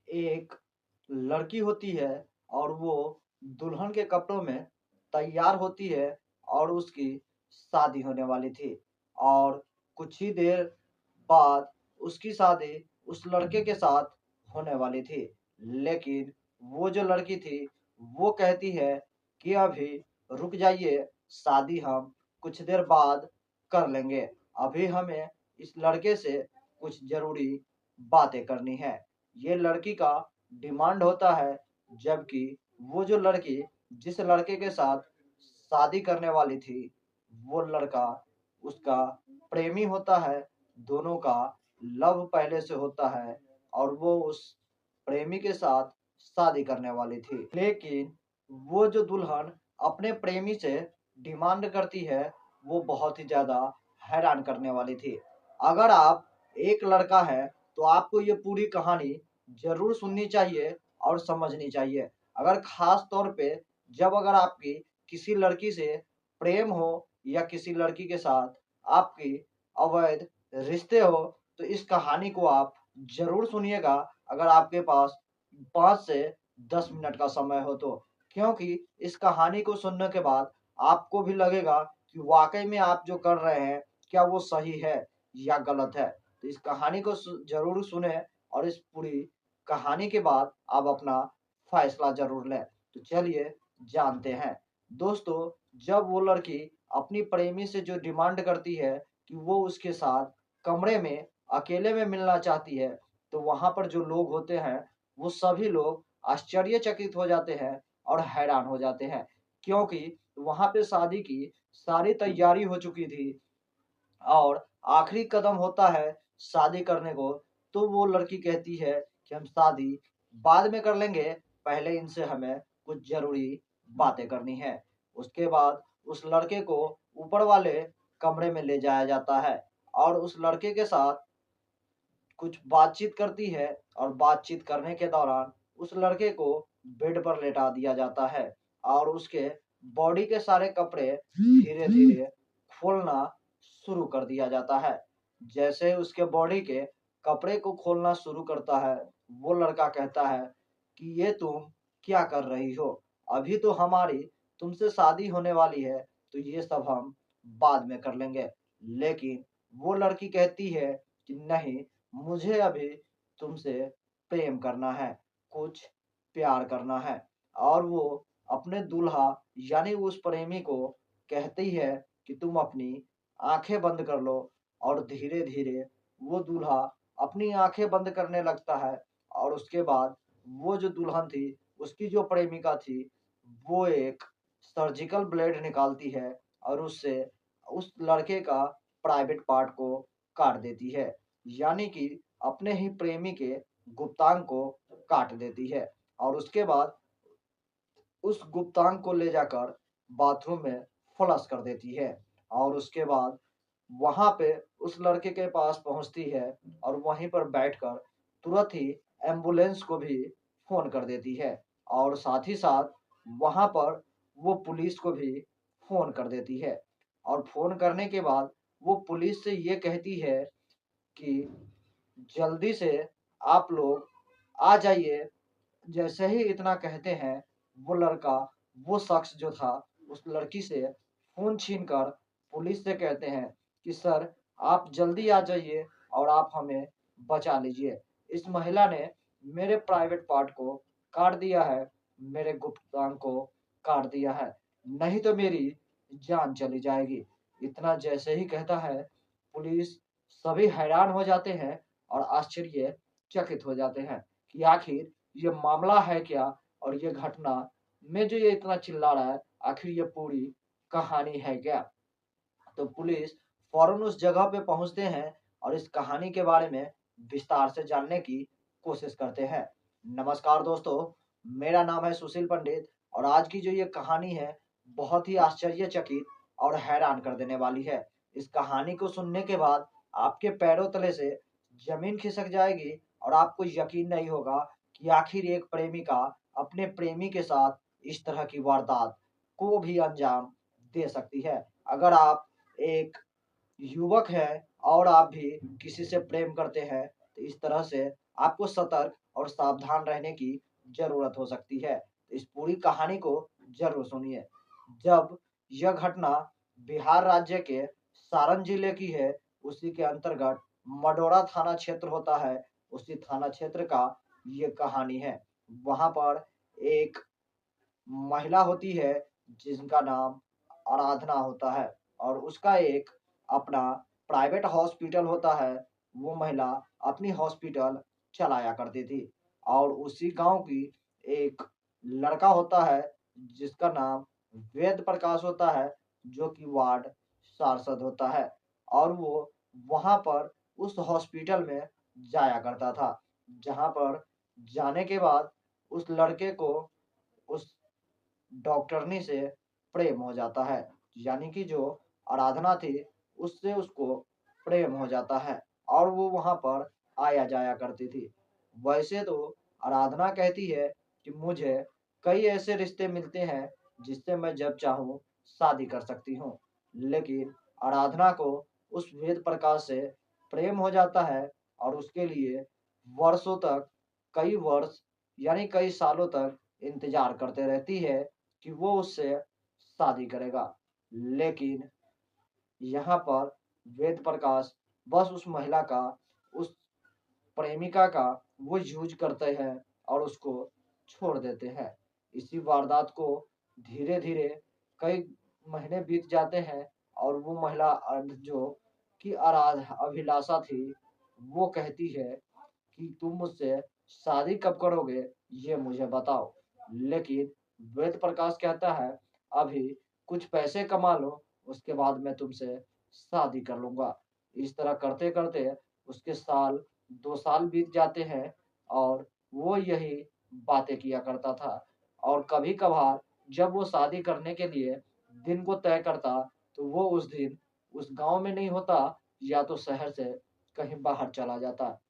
एक लड़की होती है और वो दुल्हन के कपड़ों में तैयार होती है और उसकी शादी होने वाली थी और कुछ ही देर बाद उसकी शादी उस लड़के के साथ होने वाली थी। लेकिन वो जो लड़की थी, वो कहती है कि अभी रुक जाइए, शादी हम कुछ देर बाद कर लेंगे। अभी हमें इस लड़के से कुछ ज़रूरी बातें करनी है। ये लड़की का डिमांड होता है, जबकि वो जो लड़की जिस लड़के के साथ शादी करने वाली थी, वो लड़का उसका प्रेमी होता है। दोनों का लव पहले से होता है और वो उस प्रेमी के साथ शादी करने वाली थी। लेकिन वो जो दुल्हन अपने प्रेमी से डिमांड करती है, वो बहुत ही ज़्यादा हैरान करने वाली थी। अगर आप एक लड़का हैं, तो आपको ये पूरी कहानी ज़रूर सुननी चाहिए और समझनी चाहिए। अगर ख़ास तौर पे जब अगर आपकी किसी लड़की से प्रेम हो या किसी लड़की के साथ आपकी अवैध रिश्ते हो, तो इस कहानी को आप ज़रूर सुनिएगा अगर आपके पास 5 से 10 मिनट का समय हो तो। क्योंकि इस कहानी को सुनने के बाद आपको भी लगेगा कि वाक़ई में आप जो कर रहे हैं, क्या वो सही है या गलत है। तो इस कहानी को ज़रूर सुनें और इस पूरी कहानी के बाद आप अपना फ़ैसला ज़रूर लें। तो चलिए जानते हैं। दोस्तों, जब वो लड़की अपनी प्रेमी से जो डिमांड करती है कि वो उसके साथ कमरे में अकेले में मिलना चाहती है, तो वहाँ पर जो लोग होते हैं, वो सभी लोग आश्चर्यचकित हो जाते हैं और हैरान हो जाते हैं। क्योंकि वहाँ पे शादी की सारी तैयारी हो चुकी थी और आखिरी कदम होता है शादी करने को, तो वो लड़की कहती है कि हम शादी बाद में कर लेंगे, पहले इनसे हमें कुछ ज़रूरी बातें करनी है। उसके बाद उस लड़के को ऊपर वाले कमरे में ले जाया जाता है और उस लड़के के साथ कुछ बातचीत करती है और बातचीत करने के दौरान उस लड़के को बेड पर लेटा दिया जाता है और उसके बॉडी के सारे कपड़े धीरे-धीरे खोलना शुरू कर दिया जाता है। जैसे ही उसके बॉडी के कपड़े को खोलना शुरू करता है, वो लड़का कहता है कि ये तुम क्या कर रही हो? अभी तो हमारी तुमसे शादी होने वाली है, तो ये सब हम बाद में कर लेंगे। लेकिन वो लड़की कहती है कि नहीं, मुझे अभी तुमसे प्रेम करना है, कुछ प्यार करना है और वो अपने दूल्हा यानी उस प्रेमी को कहती है कि तुम अपनी आँखें बंद कर लो और धीरे-धीरे वो दूल्हा अपनी आँखें बंद करने लगता है और उसके बाद वो जो दुल्हन थी, उसकी जो प्रेमिका थी, वो एक सर्जिकल ब्लेड निकालती है और उससे उस लड़के का प्राइवेट पार्ट को काट देती है। यानी कि अपने ही प्रेमी के गुप्तांग को काट देती है और उसके बाद उस गुप्तांग को ले जाकर बाथरूम में फ्लश कर देती है और उसके बाद वहाँ पे उस लड़के के पास पहुँचती है और वहीं पर बैठकर तुरंत ही एम्बुलेंस को भी फ़ोन कर देती है और साथ ही साथ वहाँ पर वो पुलिस को भी फ़ोन कर देती है और फ़ोन करने के बाद वो पुलिस से ये कहती है कि जल्दी से आप लोग आ जाइए। जैसे ही इतना कहते हैं, वो लड़का, वो शख्स जो था, उस लड़की से फ़ोन छीनकर पुलिस से कहते हैं कि सर, आप जल्दी आ जाइए और आप हमें बचा लीजिए। इस महिला ने मेरे प्राइवेट पार्ट को काट दिया है, मेरे गुप्तांग को काट दिया है, नहीं तो मेरी जान चली जाएगी। इतना जैसे ही कहता है, पुलिस सभी हैरान हो जाते हैं और आश्चर्यचकित हो जाते हैं कि आखिर ये मामला है क्या और ये घटना में जो ये इतना चिल्ला रहा है, आखिर ये पूरी कहानी है क्या? तो पुलिस फ़ौरन उस जगह पे पहुँचते हैं और इस कहानी के बारे में विस्तार से जानने की कोशिश करते हैं। नमस्कार दोस्तों, मेरा नाम है सुशील पंडित और आज की जो ये कहानी है, बहुत ही आश्चर्यचकित और हैरान कर देने वाली है। इस कहानी को सुनने के बाद आपके पैरों तले से ज़मीन खिसक जाएगी और आपको यकीन नहीं होगा कि आखिर एक प्रेमिका अपने प्रेमी के साथ इस तरह की वारदात को भी अंजाम दे सकती है। अगर आप एक युवक हैं और आप भी किसी से प्रेम करते हैं, तो इस तरह से आपको सतर्क और सावधान रहने की ज़रूरत हो सकती है। इस पूरी कहानी को ज़रूर सुनिए। जब यह घटना बिहार राज्य के सारण जिले की है, उसी के अंतर्गत मडौरा थाना क्षेत्र होता है, उसी थाना क्षेत्र का ये कहानी है। वहाँ पर एक महिला होती है जिनका नाम आराधना होता है और उसका एक अपना प्राइवेट हॉस्पिटल होता है। वो महिला अपनी हॉस्पिटल चलाया करती थी और उसी गांव की एक लड़का होता है जिसका नाम वेद प्रकाश होता है, जो कि वार्ड पार्षद होता है और वो वहां पर उस हॉस्पिटल में जाया करता था, जहां पर जाने के बाद उस लड़के को उस डॉक्टरनी से प्रेम हो जाता है। यानी कि जो आराधना थी, उससे उसको प्रेम हो जाता है और वो वहाँ पर आया जाया करती थी। वैसे तो आराधना कहती है कि मुझे कई ऐसे रिश्ते मिलते हैं जिससे मैं जब चाहूँ शादी कर सकती हूँ। लेकिन आराधना को उस वेद प्रकाश से प्रेम हो जाता है और उसके लिए वर्षों तक, कई वर्ष यानी कई सालों तक इंतज़ार करते रहती है कि वो उससे शादी करेगा। लेकिन यहाँ पर वेद प्रकाश बस उस महिला का, उस प्रेमिका का वो यूज़ करते हैं और उसको छोड़ देते हैं। इसी वारदात को धीरे-धीरे कई महीने बीत जाते हैं और वो महिला जो कि अभिलाषा थी, वो कहती है कि तुम मुझसे शादी कब करोगे, ये मुझे बताओ। लेकिन वेद प्रकाश कहता है, अभी कुछ पैसे कमा लो, उसके बाद मैं तुमसे शादी कर लूँगा। इस तरह करते-करते उसके साल 2 साल बीत जाते हैं और वो यही बातें किया करता था और कभी-कभार जब वो शादी करने के लिए दिन को तय करता, तो वो उस दिन उस गाँव में नहीं होता या तो शहर से कहीं बाहर चला जाता।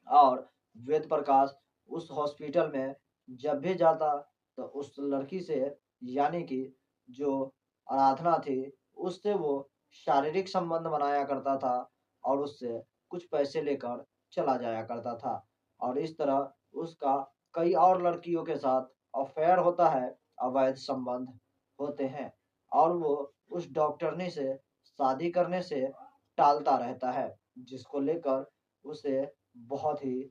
और वेद प्रकाश उस हॉस्पिटल में जब भी जाता तो उस लड़की से, यानी कि जो आराधना थी, उससे वो शारीरिक संबंध बनाया करता था और उससे कुछ पैसे लेकर चला जाया करता था और इस तरह उसका कई और लड़कियों के साथ अफेयर होता है, अवैध संबंध होते हैं और वो उस डॉक्टरनी से शादी करने से टालता रहता है, जिसको लेकर उसे बहुत ही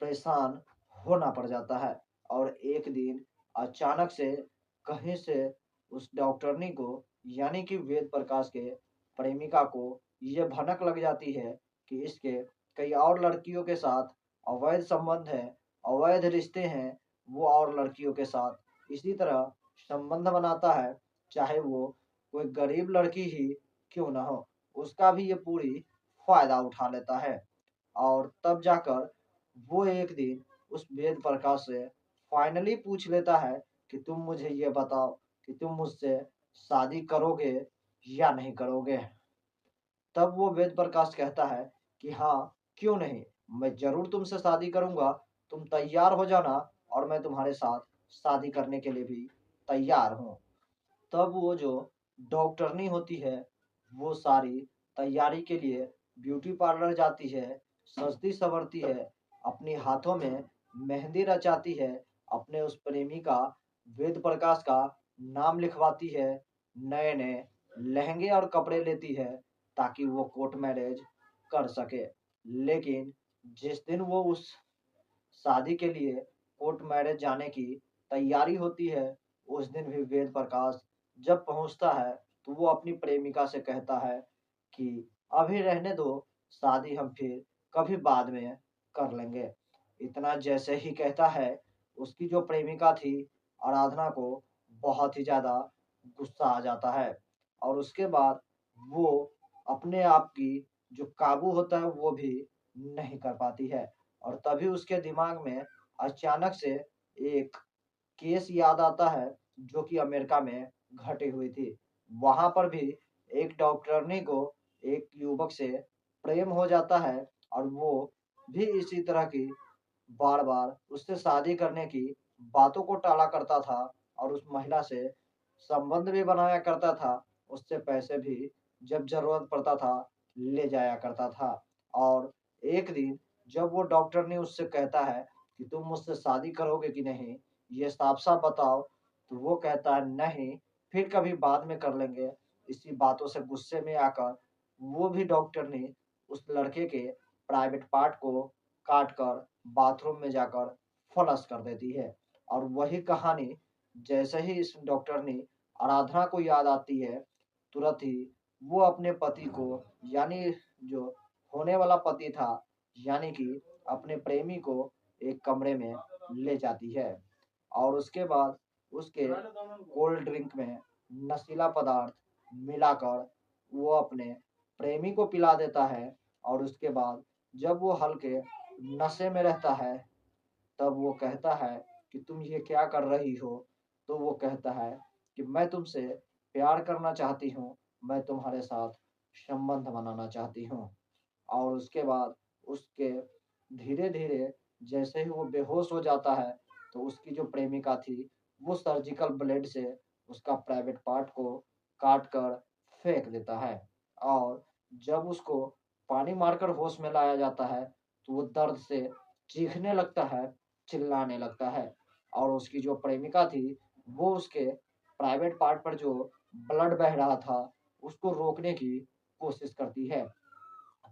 परेशान होना पड़ जाता है और एक दिन अचानक से कहीं से उस डॉक्टरनी को, यानी कि वेद प्रकाश के प्रेमिका को ये भनक लग जाती है कि इसके कई और लड़कियों के साथ अवैध संबंध है, अवैध रिश्ते हैं। वो और लड़कियों के साथ इसी तरह संबंध बनाता है, चाहे वो कोई गरीब लड़की ही क्यों ना हो, उसका भी ये पूरी फ़ायदा उठा लेता है। और तब जाकर वो एक दिन उस वेद प्रकाश से फाइनली पूछ लेता है कि तुम मुझे ये बताओ कि तुम मुझसे शादी करोगे या नहीं करोगे? तब वो वेद प्रकाश कहता है कि हाँ, क्यों नहीं? मैं ज़रूर तुमसे शादी करूँगा, तुम तैयार हो जाना और मैं तुम्हारे साथ शादी करने के लिए भी तैयार हूँ। तब वो जो डॉक्टरनी होती है, वो सारी तैयारी के लिए ब्यूटी पार्लर जाती है, सजती-संवरती है, अपने हाथों में मेहंदी रचाती है, अपने उस प्रेमी का, वेद प्रकाश का नाम लिखवाती है, नए-नए लहंगे और कपड़े लेती है, ताकि वो कोर्ट मैरेज कर सके। लेकिन जिस दिन वो उस शादी के लिए कोर्ट मैरिज जाने की तैयारी होती है, उस दिन भी वेद प्रकाश जब पहुँचता है, तो वो अपनी प्रेमिका से कहता है कि अभी रहने दो, शादी हम फिर कभी बाद में कर लेंगे। इतना जैसे ही कहता है, उसकी जो प्रेमिका थी, आराधना को बहुत ही ज़्यादा गुस्सा आ जाता है और उसके बाद वो अपने आप की जो काबू होता है, वो भी नहीं कर पाती है। और तभी उसके दिमाग में अचानक से एक केस याद आता है जो कि अमेरिका में घटी हुई थी। वहाँ पर भी एक डॉक्टरनी को एक युवक से प्रेम हो जाता है और वो भी इसी तरह की बार-बार उससे शादी करने की बातों को टाला करता था और उस महिला से संबंध भी बनाया करता था, उससे पैसे भी जब ज़रूरत पड़ता था ले जाया करता था। और एक दिन जब वो डॉक्टरनी उससे कहता है कि तुम मुझसे शादी करोगे कि नहीं, ये साफ-साफ बताओ, तो वो कहता है नहीं, फिर कभी बाद में कर लेंगे। इसी बातों से गुस्से में आकर वो भी डॉक्टरनी उस लड़के के प्राइवेट पार्ट को काट कर बाथरूम में जाकर फ्लश कर देती है। और वही कहानी जैसे ही इस डॉक्टरनी आराधना को याद आती है, तुरंत ही वो अपने पति को, यानी जो होने वाला पति था, यानी कि अपने प्रेमी को एक कमरे में ले जाती है और उसके बाद उसके कोल्ड ड्रिंक में नशीला पदार्थ मिलाकर वो अपने प्रेमी को पिला देता है। और उसके बाद जब वो हल्के नशे में रहता है, तब वो कहता है कि तुम ये क्या कर रही हो? तो वो कहता है कि मैं तुमसे प्यार करना चाहती हूँ, मैं तुम्हारे साथ संबंध बनाना चाहती हूँ। और उसके बाद उसके धीरे-धीरे जैसे ही वो बेहोश हो जाता है, तो उसकी जो प्रेमिका थी, वो सर्जिकल ब्लेड से उसका प्राइवेट पार्ट को काट कर फेंक देता है। और जब उसको पानी मारकर होश में लाया जाता है, तो वो दर्द से चीखने लगता है, चिल्लाने लगता है। और उसकी जो प्रेमिका थी, वो उसके प्राइवेट पार्ट पर जो ब्लड बह रहा था, उसको रोकने की कोशिश करती है।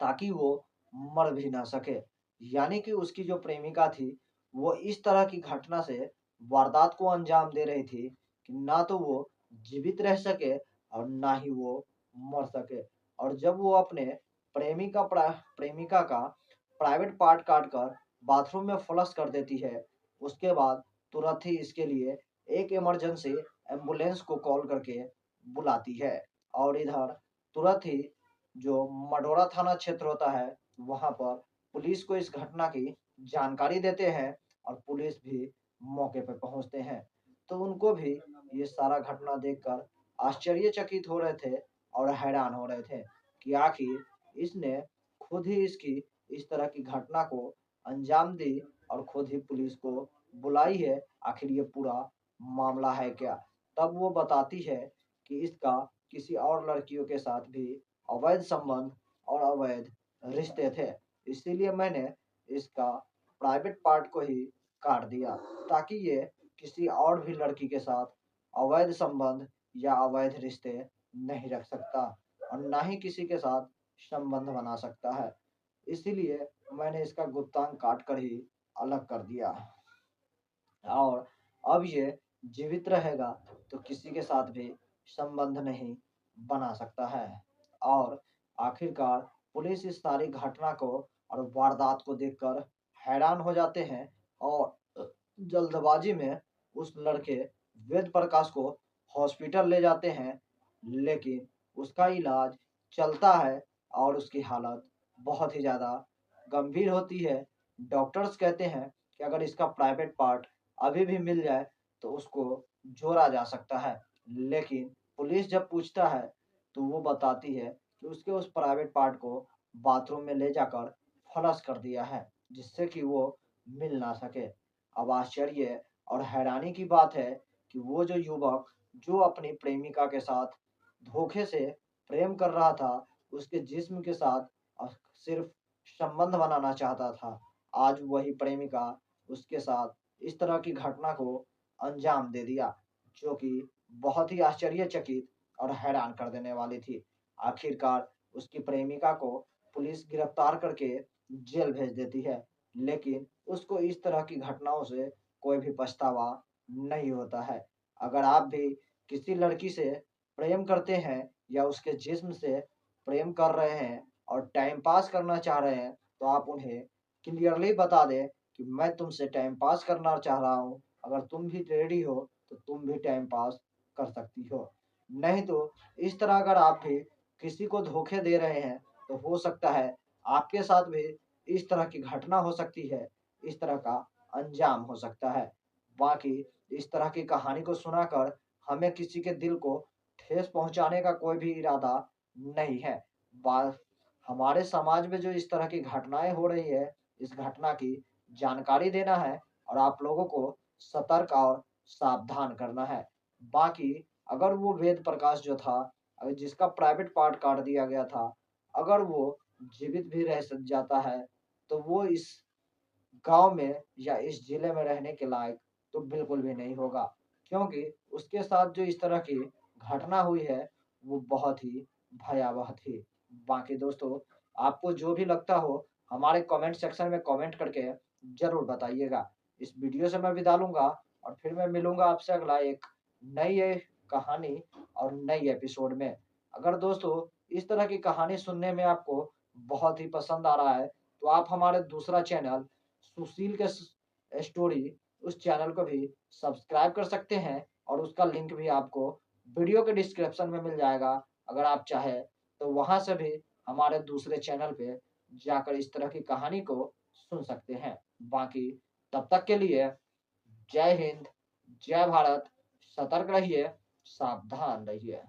ताकि वो मर भी ना सके। यानी कि उसकी जो प्रेमिका थी, वो इस तरह की घटना से वारदात को अंजाम दे रही थी कि ना तो वो जीवित रह सके और ना ही वो मर सके। और जब वो अपने प्रेमिका का प्राइवेट पार्ट काट कर बाथरूम में फ्लश कर देती है, उसके बाद तुरंत ही इसके लिए एक इमरजेंसी एम्बुलेंस को कॉल करके बुलाती है। और इधर तुरंत ही जो मडोरा थाना क्षेत्र होता है, वहाँ पर पुलिस को इस घटना की जानकारी देते हैं और पुलिस भी मौके पे पहुँचते हैं। तो उनको भी ये सारा घटना देखकर आश्चर्यचकित हो रहे थे और हैरान हो रहे थे कि आखिर इसने खुद ही इसकी इस तरह की घटना को अंजाम दी और खुद ही पुलिस को बुलाई है, आखिर ये पूरा मामला है क्या? तब वो बताती है कि इसका किसी और लड़कियों के साथ भी अवैध संबंध और अवैध रिश्ते थे। इसीलिए मैंने इसका प्राइवेट पार्ट को ही काट दिया ताकि ये किसी और भी लड़की के साथ अवैध संबंध या अवैध रिश्ते नहीं रख सकता और ना ही किसी के साथ संबंध बना सकता है। इसीलिए मैंने इसका गुप्तांग काट कर ही अलग कर दिया। और अब ये जीवित रहेगा तो किसी के साथ भी संबंध नहीं बना सकता है। और आखिरकार पुलिस इस सारी घटना को और वारदात को देखकर हैरान हो जाते हैं और जल्दबाजी में उस लड़के वेद प्रकाश को हॉस्पिटल ले जाते हैं, लेकिन उसका इलाज चलता है और उसकी हालत बहुत ही ज़्यादा गंभीर होती है। डॉक्टर्स कहते हैं कि अगर इसका प्राइवेट पार्ट अभी भी मिल जाए तो उसको जोड़ा जा सकता है। लेकिन पुलिस जब पूछता है तो वो बताती है कि उसके उस प्राइवेट पार्ट को बाथरूम में ले जाकर फ्लश कर दिया है, जिससे कि वो मिल ना सके। अब आश्चर्य और हैरानी की बात है कि वो जो युवक जो अपनी प्रेमिका के साथ धोखे से प्रेम कर रहा था, उसके जिस्म के साथ सिर्फ संबंध बनाना चाहता था। आज वही प्रेमिका उसके साथ इस तरह की घटना को अंजाम दे दिया, जो कि बहुत ही आश्चर्यचकित और हैरान कर देने वाली थी। आखिरकार उसकी प्रेमिका को पुलिस गिरफ्तार करके जेल भेज देती है, लेकिन उसको इस तरह की घटनाओं से कोई भी पछतावा नहीं होता है। अगर आप भी किसी लड़की से प्रेम करते हैं या उसके जिस्म से प्रेम कर रहे हैं और टाइम पास करना चाह रहे हैं, तो आप उन्हें क्लियरली बता दें कि मैं तुमसे टाइम पास करना चाह रहा हूँ, अगर तुम भी रेडी हो तो तुम भी टाइम पास कर सकती हो। नहीं तो इस तरह अगर आप भी किसी को धोखे दे रहे हैं, तो हो सकता है आपके साथ भी इस तरह की घटना हो सकती है, इस तरह का अंजाम हो सकता है। बाकी इस तरह की कहानी को सुनाकर हमें किसी के दिल को ठेस पहुँचाने का कोई भी इरादा नहीं है। बा हमारे समाज में जो इस तरह की घटनाएँ हो रही है, इस घटना की जानकारी देना है और आप लोगों को सतर्क और सावधान करना है। बाकी अगर वो वेद प्रकाश जो था, जिसका प्राइवेट पार्ट काट दिया गया था, अगर वो जीवित भी रह स जाता है, तो वो इस गाँव में या इस जिले में रहने के लायक तो बिल्कुल भी नहीं होगा। क्योंकि उसके साथ जो इस तरह की घटना हुई है, वो बहुत ही भयावह थी। बाकी दोस्तों, आपको जो भी लगता हो, हमारे कमेंट सेक्शन में कमेंट करके ज़रूर बताइएगा। इस वीडियो से मैं विदा लूँगा और फिर मैं मिलूँगा आपसे अगला एक नई कहानी और नई एपिसोड में। अगर दोस्तों इस तरह की कहानी सुनने में आपको बहुत ही पसंद आ रहा है, तो आप हमारे दूसरा चैनल सुशील के स्टोरी उस चैनल को भी सब्सक्राइब कर सकते हैं और उसका लिंक भी आपको वीडियो के डिस्क्रिप्शन में मिल जाएगा। अगर आप चाहें तो वहां से भी हमारे दूसरे चैनल पे जाकर इस तरह की कहानी को सुन सकते हैं। बाकी तब तक के लिए जय हिंद, जय भारत, सतर्क रहिए, सावधान रहिए।